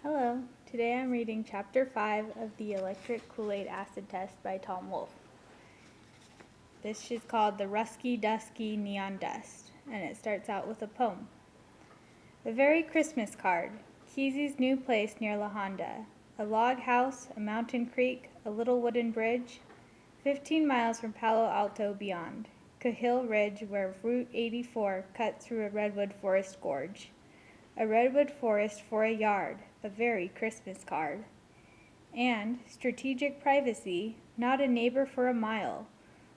Hello, today I'm reading Chapter 5 of the Electric Kool-Aid Acid Test by Tom Wolfe. This is called The Rusky Dusky Neon Dust, and it starts out with a poem. A very Christmas card, Kesey's new place near La Honda, a log house, a mountain creek, a little wooden bridge, 15 miles from Palo Alto beyond, Cahill Ridge where Route 84 cuts through a redwood forest gorge. A redwood forest for a yard, a very Christmas card. And strategic privacy, not a neighbor for a mile.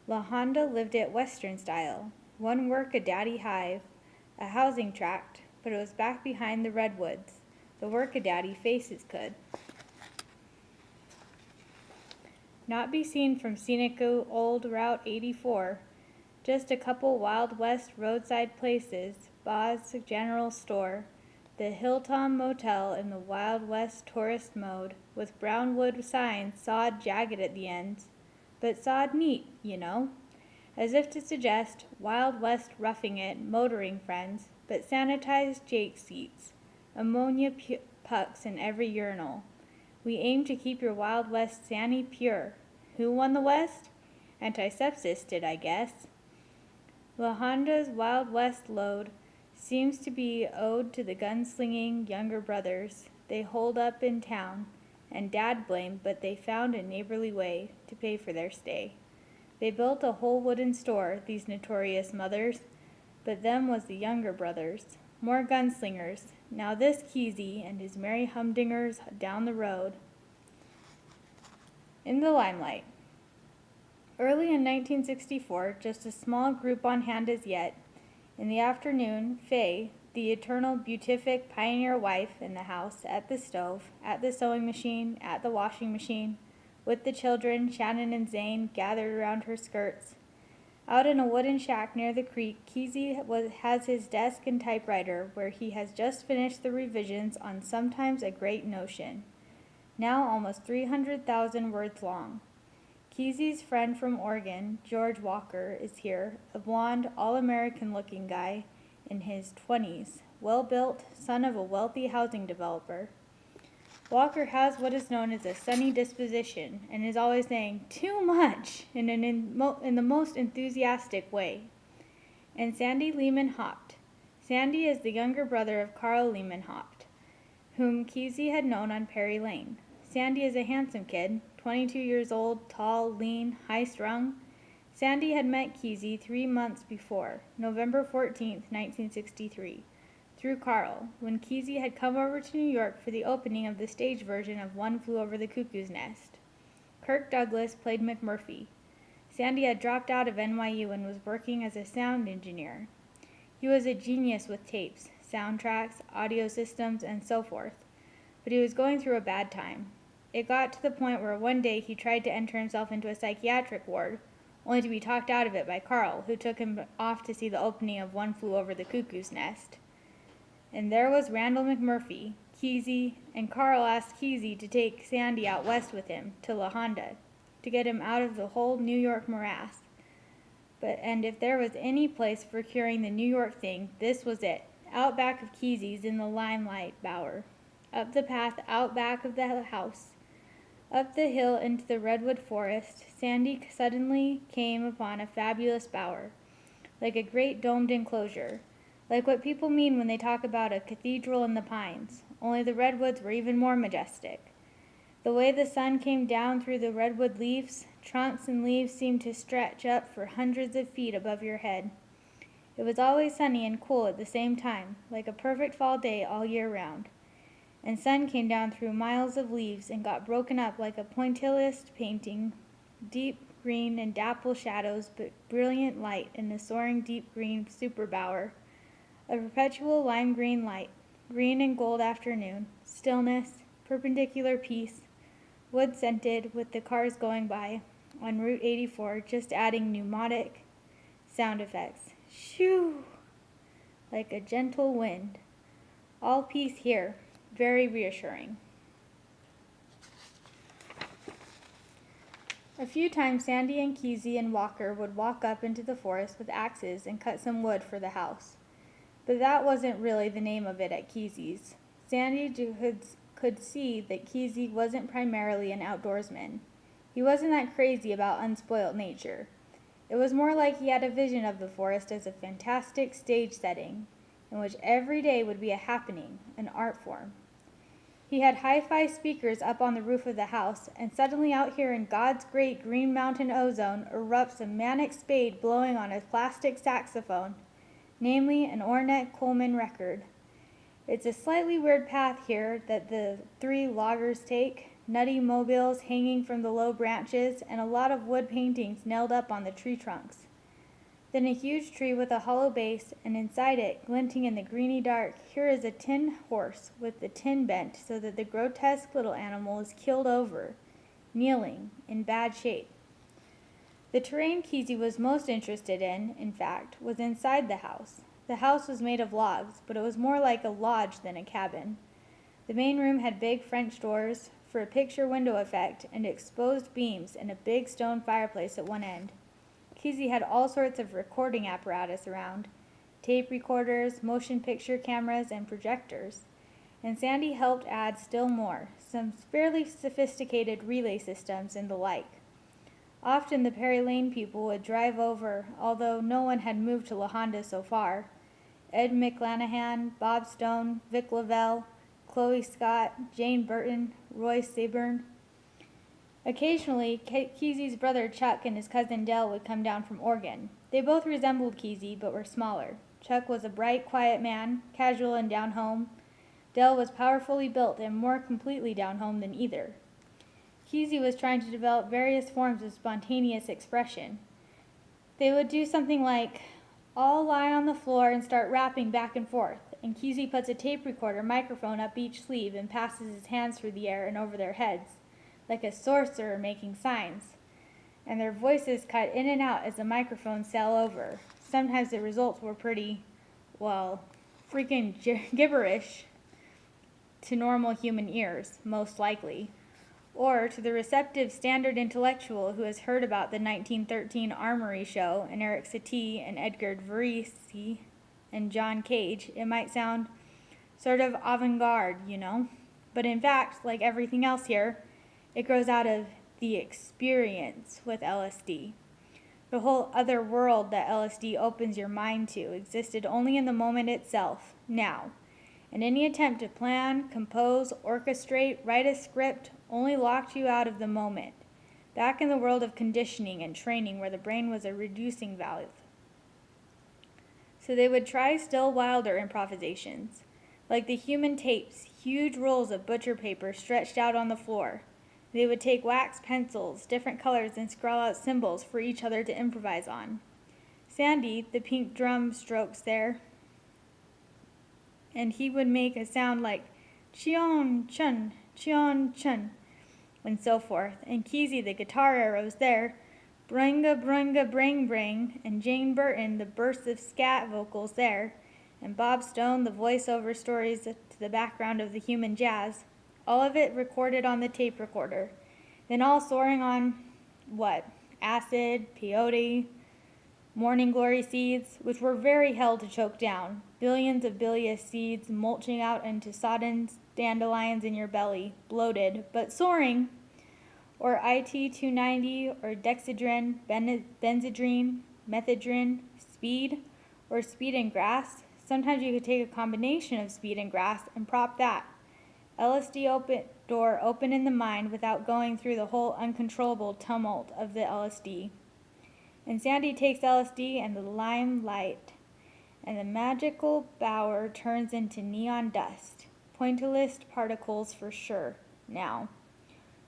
La Honda lived it Western style, one work-a-daddy hive, a housing tract, but it was back behind the redwoods. The work-a-daddy faces could not be seen from scenic old Route 84, just a couple Wild West roadside places, Bob's General Store, the Hilltop Motel in the Wild West tourist mode, with brown wood signs sawed jagged at the ends, but sawed neat, you know, as if to suggest Wild West roughing it, motoring friends, but sanitized Jake seats, ammonia pucks in every urinal. We aim to keep your Wild West sandy pure. Who won the West? Antisepsis did, I guess. La Honda's Wild West load seems to be owed to the gunslinging younger brothers they hold up in town, and Dad blamed, but they found a neighborly way to pay for their stay. They built a whole wooden store, these notorious mothers, but them was the younger brothers, more gunslingers. Now this Kesey and his merry humdingers down the road. In the limelight. Early in 1964, just a small group on hand as yet. In the afternoon, Faye, the eternal beatific pioneer wife, in the house, at the stove, at the sewing machine, at the washing machine, with the children, Shannon and Zane, gathered around her skirts. Out in a wooden shack near the creek, Kesey has his desk and typewriter, where he has just finished the revisions on Sometimes a Great Notion, now almost 300,000 words long. Kesey's friend from Oregon, George Walker, is here, a blond, all-American-looking guy in his 20s, well-built, son of a wealthy housing developer. Walker has what is known as a sunny disposition and is always saying too much in the most enthusiastic way. And Sandy Lehman Hopt. Sandy is the younger brother of Carl Lehman Hopt, whom Kesey had known on Perry Lane. Sandy is a handsome kid, 22 years old, tall, lean, high-strung. Sandy had met Kesey 3 months before, November 14, 1963, through Carl, when Kesey had come over to New York for the opening of the stage version of One Flew Over the Cuckoo's Nest. Kirk Douglas played McMurphy. Sandy had dropped out of NYU and was working as a sound engineer. He was a genius with tapes, soundtracks, audio systems, and so forth, but he was going through a bad time. It got to the point where one day he tried to enter himself into a psychiatric ward, only to be talked out of it by Carl, who took him off to see the opening of One Flew Over the Cuckoo's Nest. And there was Randall McMurphy, Kesey, and Carl asked Kesey to take Sandy out west with him, to La Honda, to get him out of the whole New York morass. And if there was any place for curing the New York thing, this was it, out back of Kesey's in the limelight bower, up the path out back of the house. Up the hill into the redwood forest, Sandy suddenly came upon a fabulous bower, like a great domed enclosure, like what people mean when they talk about a cathedral in the pines, only the redwoods were even more majestic. The way the sun came down through the redwood leaves, trunks and leaves seemed to stretch up for hundreds of feet above your head. It was always sunny and cool at the same time, like a perfect fall day all year round. And sun came down through miles of leaves and got broken up like a pointillist painting, deep green and dapple shadows, but brilliant light in a soaring deep green superbower, a perpetual lime green light, green and gold afternoon, stillness, perpendicular peace, wood scented with the cars going by on Route 84, just adding pneumatic sound effects. Shoo! Like a gentle wind. All peace here. Very reassuring. A few times Sandy and Kesey and Walker would walk up into the forest with axes and cut some wood for the house. But that wasn't really the name of it at Kesey's. Sandy could see that Kesey wasn't primarily an outdoorsman. He wasn't that crazy about unspoilt nature. It was more like he had a vision of the forest as a fantastic stage setting, in which every day would be a happening, an art form. He had hi-fi speakers up on the roof of the house, and suddenly out here in God's great Green Mountain ozone erupts a manic spade blowing on a plastic saxophone, namely an Ornette Coleman record. It's a slightly weird path here that the three loggers take, nutty mobiles hanging from the low branches, and a lot of wood paintings nailed up on the tree trunks. Then a huge tree with a hollow base, and inside it, glinting in the greeny dark, here is a tin horse with the tin bent so that the grotesque little animal is keeled over, kneeling, in bad shape. The terrain Kesey was most interested in fact, was inside the house. The house was made of logs, but it was more like a lodge than a cabin. The main room had big French doors for a picture window effect and exposed beams and a big stone fireplace at one end. Kesey had all sorts of recording apparatus around, tape recorders, motion picture cameras, and projectors. And Sandy helped add still more, some fairly sophisticated relay systems and the like. Often the Perry Lane people would drive over, although no one had moved to La Honda so far. Ed McClanahan, Bob Stone, Vic Lavelle, Chloe Scott, Jane Burton, Roy Seaburn. Occasionally, Kesey's brother Chuck and his cousin Dell would come down from Oregon. They both resembled Kesey, but were smaller. Chuck was a bright, quiet man, casual and down-home. Dell was powerfully built and more completely down-home than either. Kesey was trying to develop various forms of spontaneous expression. They would do something like, all lie on the floor and start rapping back and forth, and Kesey puts a tape recorder microphone up each sleeve and passes his hands through the air and over their heads, like a sorcerer making signs, and their voices cut in and out as the microphones sail over. Sometimes the results were pretty, well, freaking gibberish to normal human ears, most likely, or to the receptive standard intellectual who has heard about the 1913 Armory Show and Eric Satie and Edgar Versailles and John Cage, it might sound sort of avant-garde, you know. But in fact, like everything else here, it grows out of the experience with LSD. The whole other world that LSD opens your mind to existed only in the moment itself, now. And any attempt to plan, compose, orchestrate, write a script only locked you out of the moment, back in the world of conditioning and training where the brain was a reducing valve. So they would try still wilder improvisations, like the human tapes, huge rolls of butcher paper stretched out on the floor. They would take wax pencils, different colors, and scrawl out symbols for each other to improvise on. Sandy, the pink drum strokes there, and he would make a sound like chion chun, and so forth. And Kesey, the guitar arrows there, brunga brunga brang brang, and Jane Burton, the bursts of scat vocals there, and Bob Stone, the voiceover stories to the background of the human jazz. All of it recorded on the tape recorder, then all soaring on, acid, peyote, morning glory seeds, which were very hell to choke down, billions of bilious seeds mulching out into sodden dandelions in your belly, bloated, but soaring, or IT-290, or dexedrine, benzedrine, methadrine, speed, or speed and grass. Sometimes you could take a combination of speed and grass and prop that. LSD door open in the mind without going through the whole uncontrollable tumult of the LSD. And Sandy takes LSD and the limelight, and the magical bower turns into neon dust. Pointillist particles for sure, now.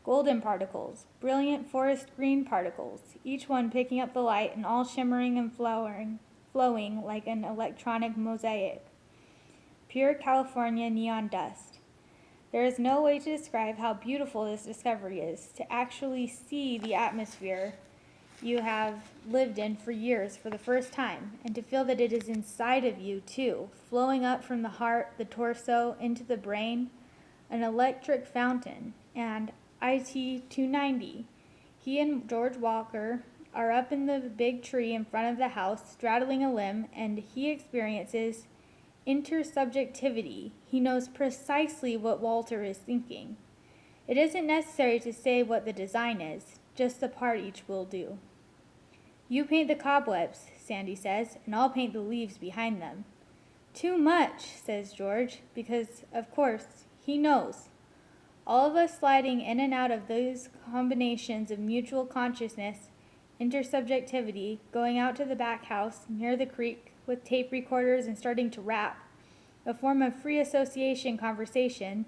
Golden particles, brilliant forest green particles, each one picking up the light and all shimmering and flowing like an electronic mosaic. Pure California neon dust. There is no way to describe how beautiful this discovery is, to actually see the atmosphere you have lived in for years for the first time, and to feel that it is inside of you too, flowing up from the heart, the torso, into the brain, an electric fountain. And IT-290, he and George Walker are up in the big tree in front of the house, straddling a limb, and he experiences intersubjectivity, he knows precisely what Walter is thinking. It isn't necessary to say what the design is, just the part each will do. You paint the cobwebs, Sandy says, and I'll paint the leaves behind them. Too much, says George, because, of course, he knows. All of us sliding in and out of those combinations of mutual consciousness, intersubjectivity, going out to the back house near the creek with tape recorders and starting to rap, a form of free association conversation,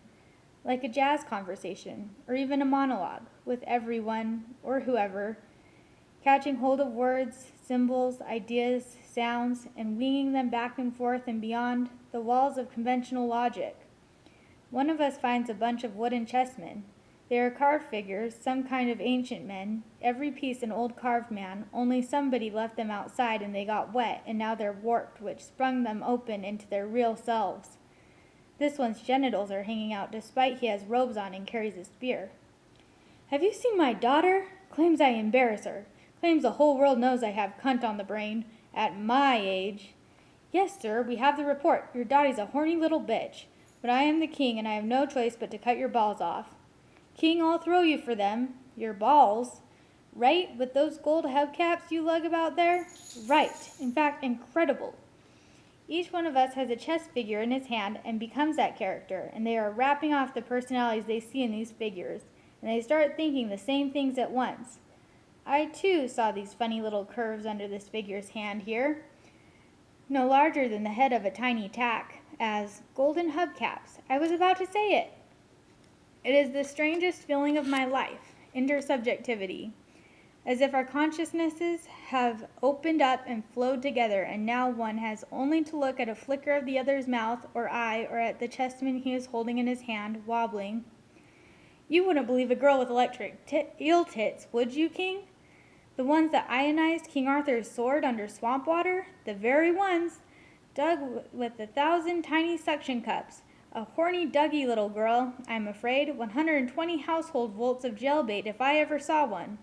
like a jazz conversation, or even a monologue, with everyone, or whoever, catching hold of words, symbols, ideas, sounds, and winging them back and forth and beyond the walls of conventional logic. One of us finds a bunch of wooden chessmen. They are carved figures, some kind of ancient men, every piece an old carved man, only somebody left them outside and they got wet, and now they're warped, which sprung them open into their real selves. This one's genitals are hanging out despite he has robes on and carries a spear. Have you seen my daughter? Claims I embarrass her. Claims the whole world knows I have cunt on the brain. At my age. Yes, sir, we have the report. Your Dottie's a horny little bitch. But I am the king, and I have no choice but to cut your balls off. King, I'll throw you for them. Your balls. Right, with those gold hubcaps you lug about there? Right. In fact, incredible. Each one of us has a chess figure in his hand and becomes that character, and they are rapping off the personalities they see in these figures, and they start thinking the same things at once. I, too, saw these funny little curves under this figure's hand here, no larger than the head of a tiny tack, as golden hubcaps. I was about to say it. It is the strangest feeling of my life, intersubjectivity, as if our consciousnesses have opened up and flowed together, and now one has only to look at a flicker of the other's mouth or eye, or at the chessman he is holding in his hand, wobbling. You wouldn't believe a girl with electric eel tits, would you, King? The ones that ionized King Arthur's sword under swamp water? The very ones, dug with 1,000 tiny suction cups. A horny, duggy little girl, I'm afraid, 120 household volts of jailbait if I ever saw one.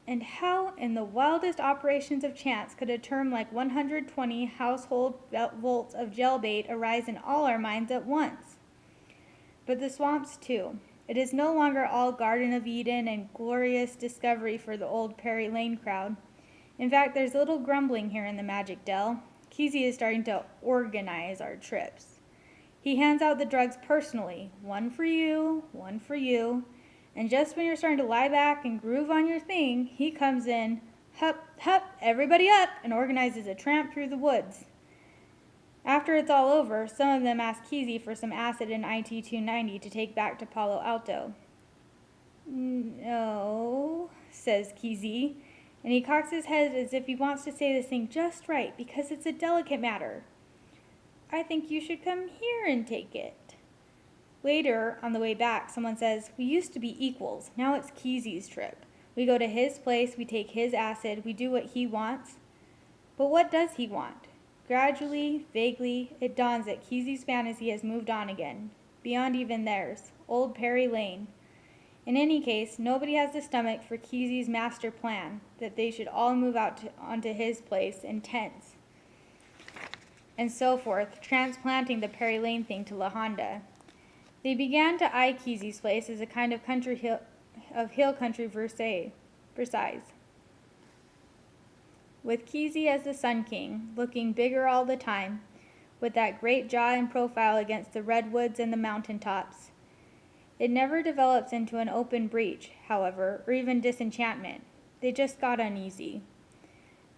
And how, in the wildest operations of chance, could a term like 120 household volts of jailbait arise in all our minds at once? But the swamps, too. It is no longer all Garden of Eden and glorious discovery for the old Perry Lane crowd. In fact, there's little grumbling here in the Magic Dell. Kesey is starting to organize our trips. He hands out the drugs personally, one for you, and just when you're starting to lie back and groove on your thing, he comes in, hup, hup, everybody up, and organizes a tramp through the woods. After it's all over, some of them ask Kesey for some acid and IT-290 to take back to Palo Alto. No, says Kesey, and he cocks his head as if he wants to say this thing just right, because it's a delicate matter. I think you should come here and take it. Later, on the way back, someone says, we used to be equals, now it's Kesey's trip. We go to his place, we take his acid, we do what he wants. But what does he want? Gradually, vaguely, it dawns that Kesey's fantasy has moved on again, beyond even theirs, old Perry Lane. In any case, nobody has the stomach for Kesey's master plan, that they should all move out onto his place in tents, and so forth, transplanting the Perry Lane thing to La Honda. They began to eye Kesey's place as a kind of hill country Versailles. With Kesey as the Sun King, looking bigger all the time, with that great jaw and profile against the redwoods and the mountain tops. It never develops into an open breach, however, or even disenchantment. They just got uneasy.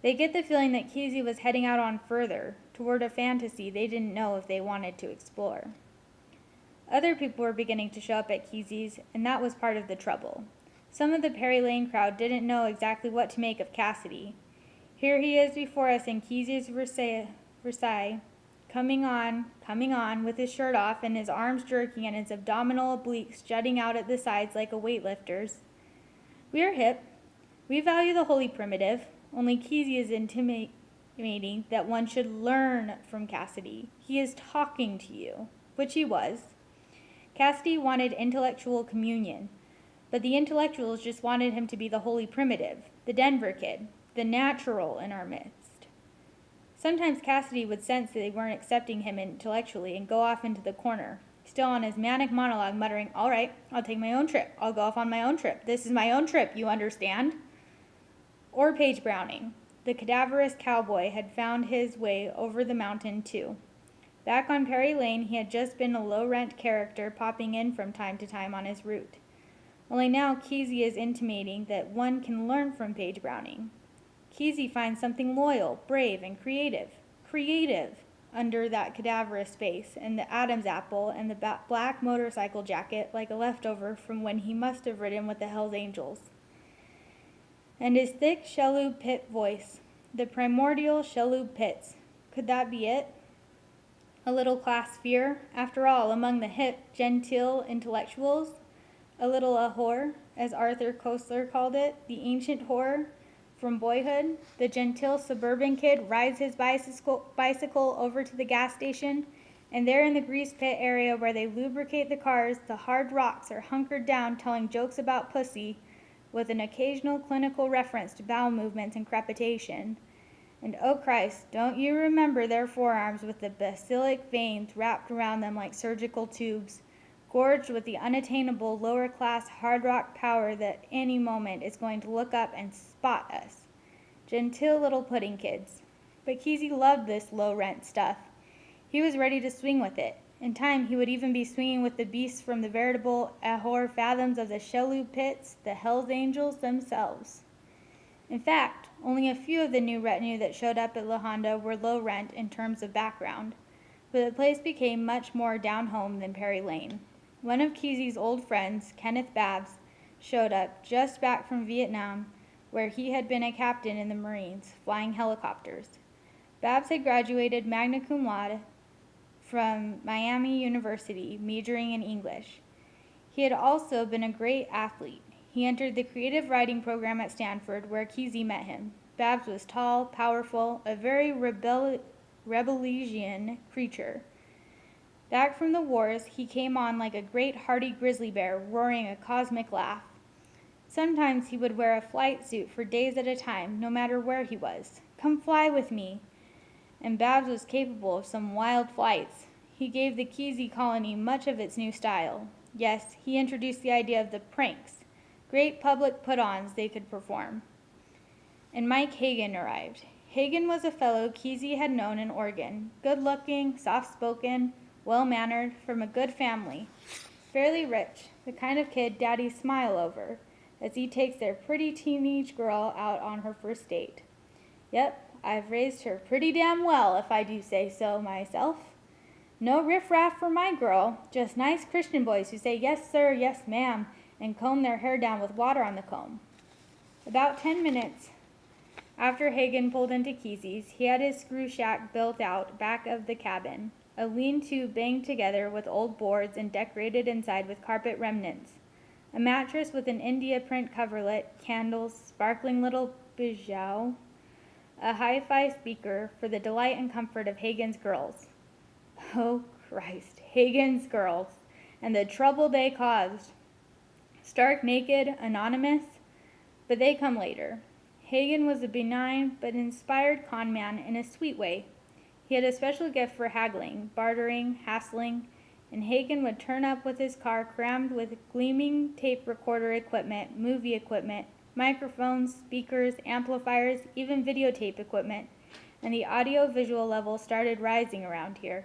They get the feeling that Kesey was heading out on further, toward a fantasy they didn't know if they wanted to explore. Other people were beginning to show up at Kesey's, and that was part of the trouble. Some of the Perry Lane crowd didn't know exactly what to make of Cassady. Here he is before us in Kesey's Versailles, coming on, with his shirt off and his arms jerking and his abdominal obliques jutting out at the sides like a weightlifter's. We are hip. We value the holy primitive, only Kesey is intimating that one should learn from Cassady. He is talking to you, which he was. Cassady wanted intellectual communion, but the intellectuals just wanted him to be the holy primitive, the Denver kid, the natural in our midst. Sometimes Cassady would sense that they weren't accepting him intellectually and go off into the corner, still on his manic monologue, muttering, "All right, I'll take my own trip. I'll go off on my own trip. This is my own trip, you understand?" Or Page Browning. The cadaverous cowboy had found his way over the mountain, too. Back on Perry Lane, he had just been a low-rent character popping in from time to time on his route. Only now Kesey is intimating that one can learn from Page Browning. Kesey finds something loyal, brave, and creative, under that cadaverous face and the Adam's apple and the black motorcycle jacket like a leftover from when he must have ridden with the Hells Angels. And his thick Shelloup Pit voice, the primordial Shelloup Pits, could that be it? A little class fear, after all, among the hip, genteel intellectuals? A little a whore, as Arthur Koestler called it, the ancient whore from boyhood. The genteel suburban kid rides his bicycle over to the gas station, and there in the grease pit area where they lubricate the cars, the hard rocks are hunkered down telling jokes about pussy, with an occasional clinical reference to bowel movements and crepitation. And oh Christ, don't you remember their forearms with the basilic veins wrapped around them like surgical tubes, gorged with the unattainable lower-class hard rock power that any moment is going to look up and spot us. Genteel little pudding kids. But Kesey loved this low-rent stuff. He was ready to swing with it. In time, he would even be swinging with the beasts from the veritable Ahor fathoms of the Shelloup Pits, the Hells Angels themselves. In fact, only a few of the new retinue that showed up at La Honda were low-rent in terms of background, but the place became much more down-home than Perry Lane. One of Kesey's old friends, Kenneth Babbs, showed up just back from Vietnam, where he had been a captain in the Marines, flying helicopters. Babbs had graduated magna cum laude from Miami University, majoring in English. He had also been a great athlete. He entered the creative writing program at Stanford, where Kesey met him. Babbs was tall, powerful, a very rebellion creature. Back from the wars, he came on like a great hardy grizzly bear, roaring a cosmic laugh. Sometimes he would wear a flight suit for days at a time, no matter where he was. "Come fly with me." And Babbs was capable of some wild flights. He gave the Kesey colony much of its new style. Yes, he introduced the idea of the pranks, great public put-ons they could perform. And Mike Hagen arrived. Hagen was a fellow Kesey had known in Oregon, good-looking, soft-spoken, well-mannered, from a good family, fairly rich, the kind of kid daddies smile over as he takes their pretty teenage girl out on her first date. "Yep, I've raised her pretty damn well, if I do say so myself. No riffraff for my girl, just nice Christian boys who say yes sir, yes ma'am, and comb their hair down with water on the comb." About 10 minutes after Hagen pulled into Kesey's, he had his screw shack built out back of the cabin, a lean-to banged together with old boards and decorated inside with carpet remnants, a mattress with an India print coverlet, candles, sparkling little bijou, a hi-fi speaker for the delight and comfort of Hagen's girls. Oh Christ, Hagen's girls, and the trouble they caused. Stark naked, anonymous, but they come later. Hagen was a benign but inspired con man in a sweet way. He had a special gift for haggling, bartering, hassling, and Hagen would turn up with his car crammed with gleaming tape recorder equipment, movie equipment, microphones, speakers, amplifiers, even videotape equipment, and the audio-visual level started rising around here.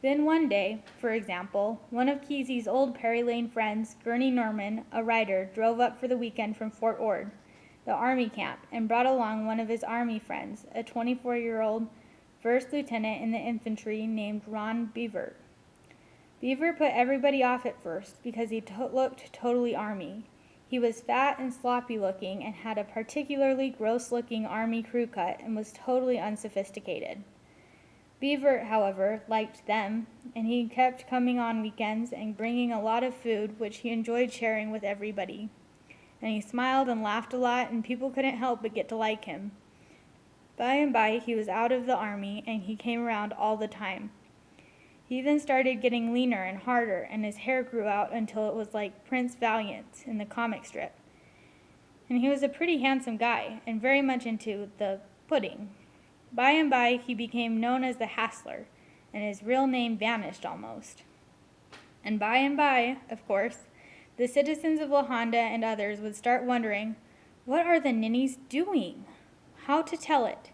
Then one day, for example, one of Kesey's old Perry Lane friends, Gurney Norman, a writer, drove up for the weekend from Fort Ord, the Army camp, and brought along one of his Army friends, a 24-year-old first lieutenant in the infantry named Ron Beaver. Beaver put everybody off at first because he looked totally Army. He was fat and sloppy looking and had a particularly gross looking Army crew cut and was totally unsophisticated. Beaver, however, liked them, and he kept coming on weekends and bringing a lot of food, which he enjoyed sharing with everybody. And he smiled and laughed a lot, and people couldn't help but get to like him. By and by, he was out of the Army, and he came around all the time. He even started getting leaner and harder, and his hair grew out until it was like Prince Valiant in the comic strip. And he was a pretty handsome guy, and very much into the pudding. By and by, he became known as the Hassler, and his real name vanished almost. And by, of course, the citizens of La Honda and others would start wondering, what are the ninnies doing? How to tell it?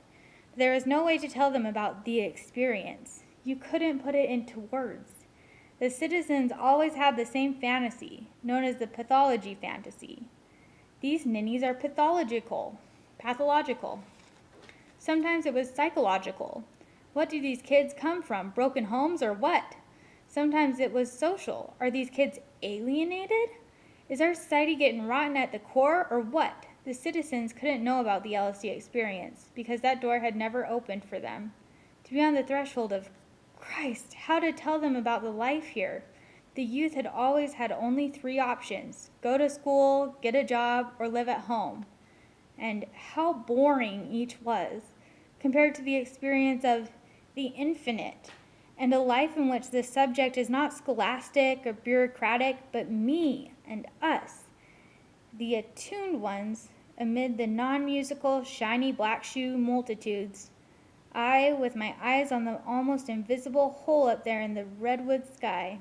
There was no way to tell them about the experience. You couldn't put it into words. The citizens always had the same fantasy, known as the pathology fantasy. These ninnies are pathological. Sometimes it was psychological. What do these kids come from, broken homes or what? Sometimes it was social. Are these kids alienated? Is our society getting rotten at the core or what? The citizens couldn't know about the LSD experience because that door had never opened for them. To be on the threshold of Christ, how to tell them about the life here? The youth had always had only 3 options: go to school, get a job, or live at home. And how boring each was, compared to the experience of the infinite, and a life in which the subject is not scholastic or bureaucratic, but me and us, the attuned ones, amid the non-musical, shiny black shoe multitudes. I, with my eyes on the almost invisible hole up there in the redwood sky.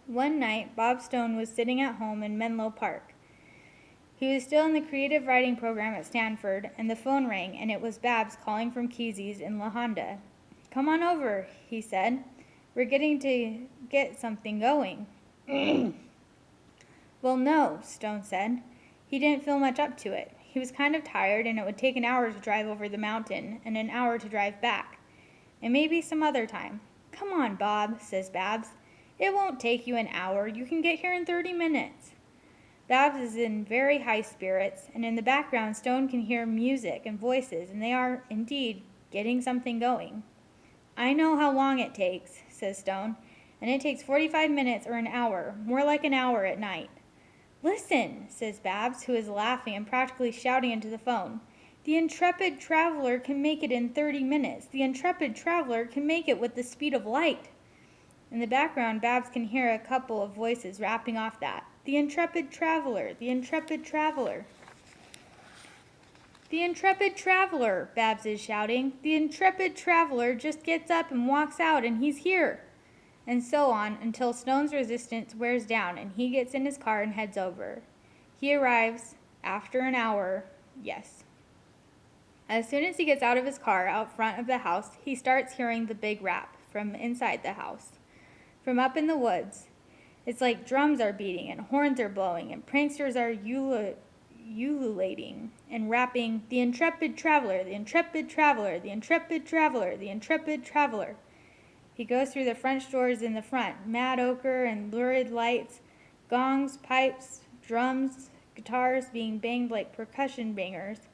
One night, Bob Stone was sitting at home in Menlo Park. He was still in the creative writing program at Stanford, and the phone rang, and it was Babbs calling from Kesey's in La Honda. "Come on over," he said. "We're getting to get something going." "Well, no," Stone said. He didn't feel much up to it. He was kind of tired, and it would take an hour to drive over the mountain, and an hour to drive back. And maybe some other time. "Come on, Bob," says Babbs. "It won't take you an hour. You can get here in 30 minutes. Babbs is in very high spirits, and in the background Stone can hear music and voices, and they are, indeed, getting something going. "I know how long it takes," says Stone, "and it takes 45 minutes or an hour, more like an hour at night." "Listen," says Babbs, who is laughing and practically shouting into the phone. "The intrepid traveler can make it in 30 minutes. The intrepid traveler can make it with the speed of light." In the background, Babbs can hear a couple of voices rapping off that. "The intrepid traveler, the intrepid traveler." "The intrepid traveler," Babbs is shouting. "The intrepid traveler just gets up and walks out, and he's here." And so on until Stone's resistance wears down and he gets in his car and heads over. He arrives after an hour, yes. As soon as he gets out of his car out front of the house, he starts hearing the big rap from inside the house, from up in the woods. It's like drums are beating and horns are blowing and pranksters are ululating and rapping, "The intrepid traveler, the intrepid traveler, the intrepid traveler, the intrepid traveler." He goes through the French doors in the front, mad ochre and lurid lights, gongs, pipes, drums, guitars being banged like percussion bangers.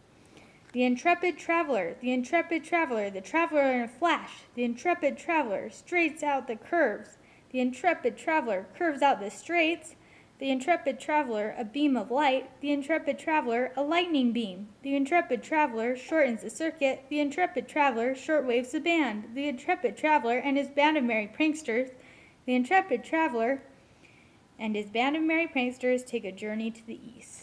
"The intrepid traveler, the intrepid traveler, the traveler in a flash, the intrepid traveler straights out the curves, the intrepid traveler curves out the straights, the intrepid traveler a beam of light, the intrepid traveler a lightning beam, the intrepid traveler shortens the circuit, the intrepid traveler shortwaves the band, the intrepid traveler and his band of merry pranksters, the intrepid traveler and his band of merry pranksters take a journey to the east."